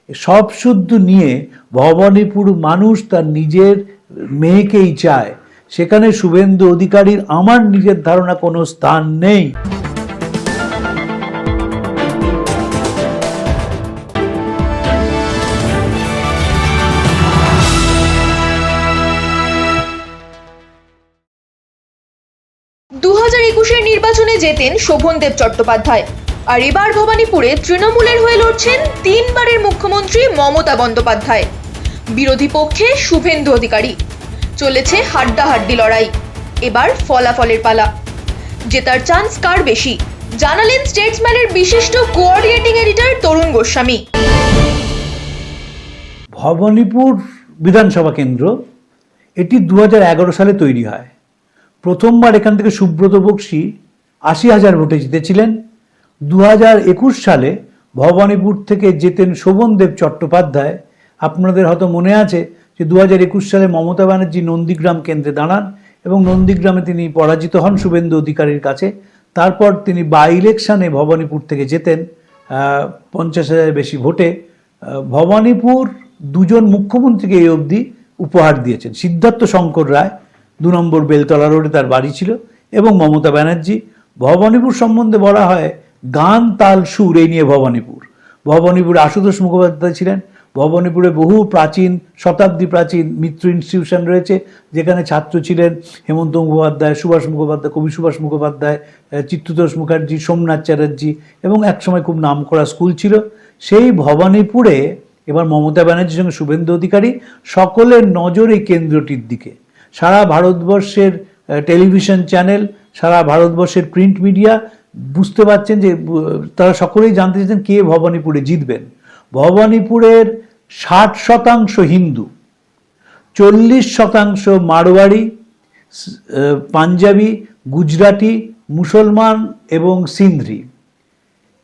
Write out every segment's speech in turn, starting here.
সব শুদ্ধ নিয়ে ভবানীপুর মানুষ তার নিজের মেয়েকেই চায়। সেখানে শুভেন্দু অধিকারীর আমার নিজের ধারণা কোনো স্থান নেই। নির্বাচনে জেতেন শোভনদেব চট্টোপাধ্যায়, আর এবার ভবানীপুরে তৃণমূলের হয়ে লড়ছেন 3 বারের মুখ্যমন্ত্রী মমতা বন্দ্যোপাধ্যায়। বিরোধী পক্ষে শুভেন্দু অধিকারী। চলেছে হাড্ডাহাড্ডি লড়াই। এবার ফলাফলের পালা। জেতার চান্স কার বেশি জানালেন স্টেটসম্যানের বিশিষ্ট কোঅর্ডিনেটিং এডিটর তরুণ গোস্বামী। ভবানীপুর বিধানসভা কেন্দ্র এটি 2011 সালে তৈরি হয়। প্রথমবার এখান থেকে সুব্রত বক্সী 80,000 ভোটে জিতেছিলেন। 2021 সালে ভবানীপুর থেকে জেতেন শোভনদেব চট্টোপাধ্যায়। আপনাদের হয়তো মনে আছে যে 2021 সালে মমতা ব্যানার্জি নন্দীগ্রাম কেন্দ্রে দাঁড়ান এবং নন্দীগ্রামে তিনি পরাজিত হন শুভেন্দু অধিকারীর কাছে। তারপর তিনি বাই ইলেকশনে ভবানীপুর থেকে জেতেন 50,000 বেশি ভোটে। ভবানীপুর দুজন মুখ্যমন্ত্রীকে এই অবধি উপহার দিয়েছেন। সিদ্ধার্থ শঙ্কর রায় 2 নম্বর বেলতলা রোডে তার বাড়ি ছিল, এবং মমতা ব্যানার্জি। ভবানীপুর সম্বন্ধে বলা হয় গান তাল সুর এই নিয়ে ভবানীপুর। ভবানীপুরে আশুতোষ মুখোপাধ্যায় ছিলেন। ভবানীপুরে বহু প্রাচীন, শতাব্দী প্রাচীন মিত্র ইনস্টিটিউশন রয়েছে, যেখানে ছাত্র ছিলেন হেমন্ত মুখোপাধ্যায়, সুভাষ মুখোপাধ্যায়, কবি সুভাষ মুখোপাধ্যায়, চিত্ততোষ মুখার্জি, সোমনাথ চ্যাটার্জি, এবং একসময় খুব নামকরা স্কুল ছিল। সেই ভবানীপুরে এবার মমতা ব্যানার্জির সঙ্গে শুভেন্দু অধিকারী, সকলের নজর এই কেন্দ্রটির দিকে। সারা ভারতবর্ষের টেলিভিশন চ্যানেল, সারা ভারতবর্ষের প্রিন্ট মিডিয়া বুঝতে পারছেন যে তারা সকলেই জানতে চাইছেন কে ভবানীপুরে জিতবেন। ভবানীপুরের 60% হিন্দু, 40% মারোয়াড়ি, পাঞ্জাবি, গুজরাটি, মুসলমান এবং সিন্ধি।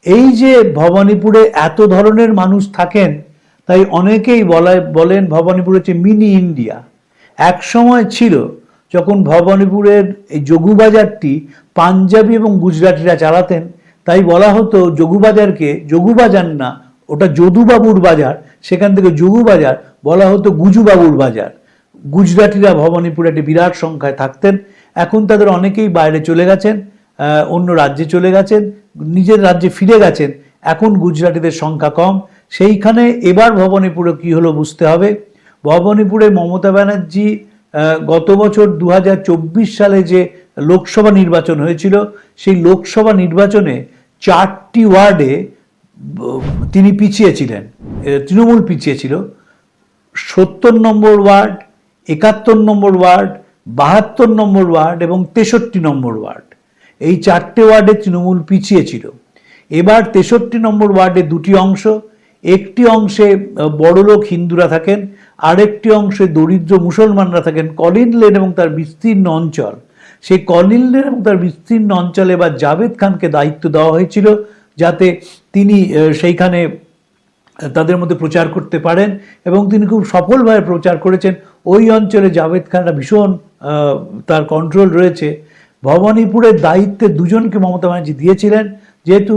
এই যে ভবানীপুরে এত ধরনের মানুষ থাকেন, তাই অনেকেই বলেন ভবানীপুর হচ্ছে মিনি ইন্ডিয়া। এক সময় ছিল যখন ভবানীপুরের এই যোগুবাজারটি পাঞ্জাবি এবং গুজরাটিরা চালাতেন, তাই বলা হতো যোগুবাজারকে যোগুবাজার না, ওটা যদুবাবুর বাজার, সেখান থেকে যোগুবাজার বলা হতো গুজুবাবুর বাজার। গুজরাটিরা ভবানীপুরে একটি বিরাট সংখ্যায় থাকতেন। এখন তাদের অনেকেই বাইরে চলে গেছেন, অন্য রাজ্যে চলে গেছেন, নিজের রাজ্যে ফিরে গেছেন। এখন গুজরাটিদের সংখ্যা কম। সেইখানে এবার ভবানীপুরে কি হলো বুঝতে হবে। ভবানীপুরে মমতা ব্যানার্জি গত বছর 2024 সালে যে লোকসভা নির্বাচন হয়েছিল, সেই লোকসভা নির্বাচনে 4টি ওয়ার্ডে তিনি পিছিয়েছিলেন, তৃণমূল পিছিয়েছিল। 70 নম্বর ওয়ার্ড, 71 নম্বর ওয়ার্ড, 72 নম্বর ওয়ার্ড এবং 63 নম্বর ওয়ার্ড। এই 4টে ওয়ার্ডে তৃণমূল পিছিয়েছিল। এবার 63 নম্বর ওয়ার্ডে 2টি অংশ, একটি অংশে বড়লোক হিন্দুরা থাকেন, আরেকটি অংশে দরিদ্র মুসলমানরা থাকেন। কলিন লেন এবং তার বিস্তীর্ণ অঞ্চল, সেই কলিন লেন এবং তার বিস্তীর্ণ অঞ্চলে এবার জাভেদ খানকে দায়িত্ব দেওয়া হয়েছিল, যাতে তিনি সেইখানে তাদের মধ্যে প্রচার করতে পারেন, এবং তিনি খুব সফলভাবে প্রচার করেছেন। ওই অঞ্চলে জাভেদ খানরা ভীষণ তার কন্ট্রোল রয়েছে। ভবানীপুরের দায়িত্বে দুজনকে মমতা ব্যানার্জি দিয়েছিলেন, যেহেতু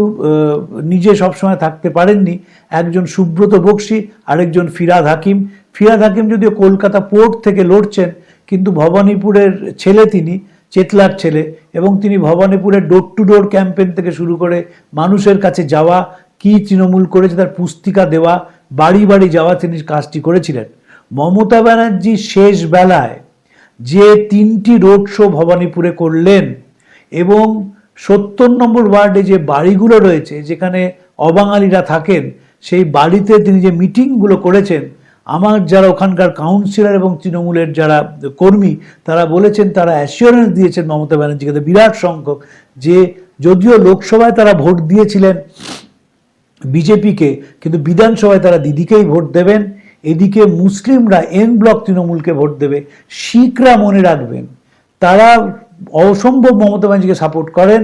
নিজে সবসময় থাকতে পারেননি। একজন সুব্রত বক্সী, আরেকজন ফিরহাদ হাকিম। ফিরহাদ হাকিম যদিও কলকাতা পোর্ট থেকে লড়ছেন, কিন্তু ভবানীপুরের ছেলে তিনি, চেতলার ছেলে, এবং তিনি ভবানীপুরের ডোর টু ডোর ক্যাম্পেইন থেকে শুরু করে মানুষের কাছে যাওয়া, কি তৃণমূল করেছে তার পুস্তিকা দেওয়া, বাড়ি বাড়ি যাওয়া, তিনি কাজটি করেছিলেন। মমতা ব্যানার্জি শেষ বেলায় যে 3টি রোড শো ভবানীপুরে করলেন, এবং 70 নম্বর ওয়ার্ডে যে বাড়িগুলো রয়েছে যেখানে অবাঙালিরা থাকেন, সেই বাড়িতে তিনি যে মিটিংগুলো করেছেন, আমার যারা ওখানকার কাউন্সিলর এবং তৃণমূলের যারা কর্মী, তারা বলেছেন, তারা অ্যাসিওরেন্স দিয়েছেন মমতা ব্যানার্জিকে বিরাট সংখ্যক, যে যদিও লোকসভায় তারা ভোট দিয়েছিলেন বিজেপিকে, কিন্তু বিধানসভায় তারা দিদিকেই ভোট দেবেন। এদিকে মুসলিমরা এন ব্লক তৃণমূলকে ভোট দেবে। শিখরা মনে রাখবেন, তারা অসম্ভব মমতা ব্যানার্জিকে সাপোর্ট করেন।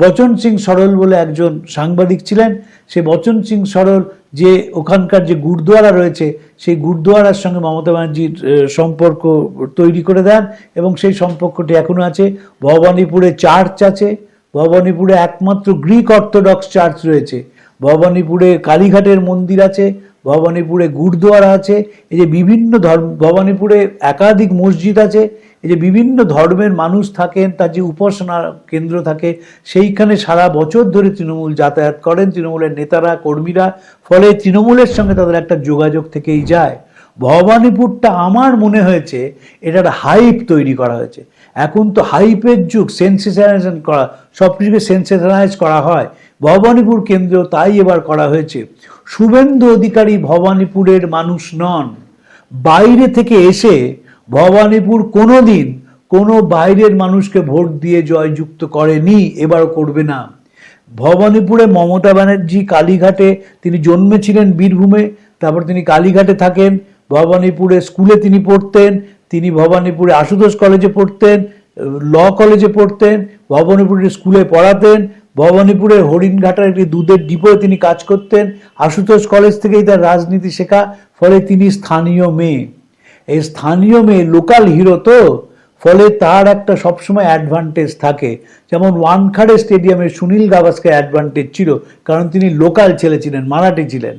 বচন সিং সরল বলে একজন সাংবাদিক ছিলেন, সেই বচন সিং সরল যে ওখানকার যে গুরুদুয়ারা রয়েছে, সেই গুরুদুয়ারার সঙ্গে মমতা ব্যানার্জির সম্পর্ক তৈরি করে দেন, এবং সেই সম্পর্কটি এখনও আছে। ভবানীপুরে চার্চ আছে, ভবানীপুরে একমাত্র গ্রিক অর্থোডক্স চার্চ রয়েছে, ভবানীপুরে কালীঘাটের মন্দির আছে, ভবানীপুরে গুরুদুয়ারা আছে, এই যে বিভিন্ন ধর্ম, ভবানীপুরে একাধিক মসজিদ আছে, এই যে বিভিন্ন ধর্মের মানুষ থাকেন, তার যে উপাসনা কেন্দ্র থাকে, সেইখানে সারা বছর ধরে তৃণমূল যাতায়াত করেন, তৃণমূলের নেতারা কর্মীরা, ফলে তৃণমূলের সঙ্গে তাদের একটা যোগাযোগ থেকেই যায়। ভবানীপুরটা আমার মনে হয়েছে এটার হাইপ তৈরি করা হয়েছে। এখন তো হাইপের যুগ, সেন্সেশনাইজেশন করা, সব কিছুকে সেন্সেশনাইজ করা হয়, ভবানীপুর কেন্দ্র তাই এবার করা হয়েছে। শুভেন্দু অধিকারী ভবানীপুরের মানুষ নন, বাইরে থেকে এসে ভবানীপুর কোনোদিন কোনো বাইরের মানুষকে ভোট দিয়ে জয়যুক্ত করেনি, এবারও করবে না। ভবানীপুরে মমতা ব্যানার্জি কালীঘাটে, তিনি জন্মেছিলেন বীরভূমে, তারপর তিনি কালীঘাটে থাকেন, ভবানীপুরে স্কুলে তিনি পড়তেন, তিনি ভবানীপুরে আশুতোষ কলেজে পড়তেন, ল কলেজে পড়তেন, ভবানীপুরের স্কুলে পড়াতেন, ভবানীপুরের হরিণঘাটার একটি দুধের ডিপোয় তিনি কাজ করতেন, আশুতোষ কলেজ থেকেই তার রাজনীতি শেখা, ফলে তিনি স্থানীয় মেয়ে। এই স্থানীয় মেয়ে লোকাল হিরো তো, ফলে তার একটা সবসময় অ্যাডভান্টেজ থাকে। যেমন ওয়ানখাড়ে স্টেডিয়ামে সুনীল গাভাস্কার অ্যাডভান্টেজ ছিল, কারণ তিনি লোকাল ছেলে ছিলেন, মারাঠি ছিলেন।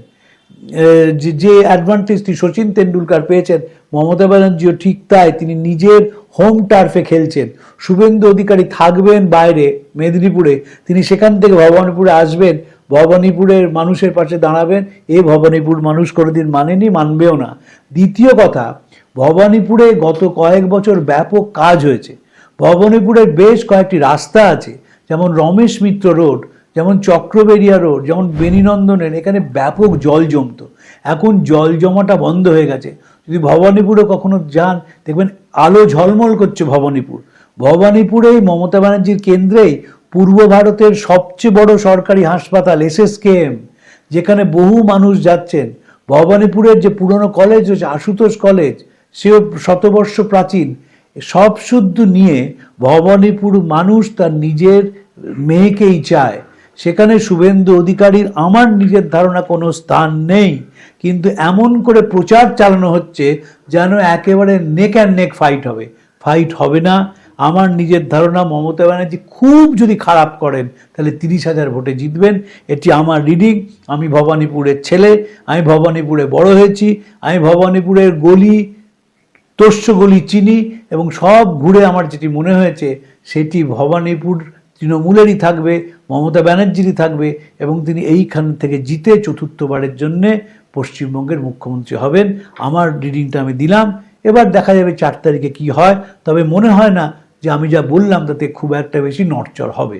যে অ্যাডভান্টেজটি সচিন তেন্ডুলকার পেয়েছেন, মমতা ব্যানার্জিও ঠিক তাই, তিনি নিজের হোম টার্ফে খেলছেন। শুভেন্দু অধিকারী থাকবেন বাইরে মেদিনীপুরে, তিনি সেখান থেকে ভবানীপুরে আসবেন, ভবানীপুরের মানুষের পাশে দাঁড়াবেন, এ ভবানীপুর মানুষ কোনোদিন মানেনি, মানবেও না। দ্বিতীয় কথা, ভবানীপুরে গত কয়েক বছর ব্যাপক কাজ হয়েছে। ভবানীপুরের বেশ কয়েকটি রাস্তা আছে, যেমন রমেশ মিত্র রোড, যেমন চক্রবেরিয়া রোড, যেমন বেনীনন্দনের, এখানে ব্যাপক জল জমতো, এখন জল জমাটা বন্ধ হয়ে গেছে। যদি ভবানীপুরে কখনো যান দেখবেন আলো ঝলমল করছে ভবানীপুর। ভবানীপুরেই মমতা ব্যানার্জির কেন্দ্রেই পূর্ব ভারতের সবচেয়ে বড় সরকারি হাসপাতাল SSKM, যেখানে বহু মানুষ যাচ্ছেন। ভবানীপুরের যে পুরনো কলেজ হচ্ছে আশুতোষ কলেজ, সেও শতবর্ষ প্রাচীন। সব শুদ্ধ নিয়ে ভবানীপুর মানুষ তার নিজের মেয়েকেই চায়। সেখানে শুভেন্দু অধিকারীর আমার নিজের ধারণা কোনো স্থান নেই, কিন্তু এমন করে প্রচার চালানো হচ্ছে যেন একেবারে নেক অ্যান্ড নেক ফাইট হবে না। আমার নিজের ধারণা, মমতা ব্যানার্জি খুব যদি খারাপ করেন তাহলে 30,000 ভোটে জিতবেন, এটি আমার রিডিং। আমি ভবানীপুরের ছেলে, আমি ভবানীপুরে বড় হয়েছি, আমি ভবানীপুরের গলি তোষ্য গলি চিনি, এবং সব ঘুরে আমার যেটি মনে হয়েছে সেটি ভবানীপুর তৃণমূলেরই থাকবে, মমতা ব্যানার্জিরই থাকবে, এবং তিনি এইখান থেকে জিতে চতুর্থবারের জন্যে পশ্চিমবঙ্গের মুখ্যমন্ত্রী হবেন। আমার রিডিংটা আমি দিলাম, এবার দেখা যাবে 4 তারিখে কি হয়। তবে মনে হয় না যে আমি যা বললাম তাতে খুব একটা বেশি নড়চড় হবে।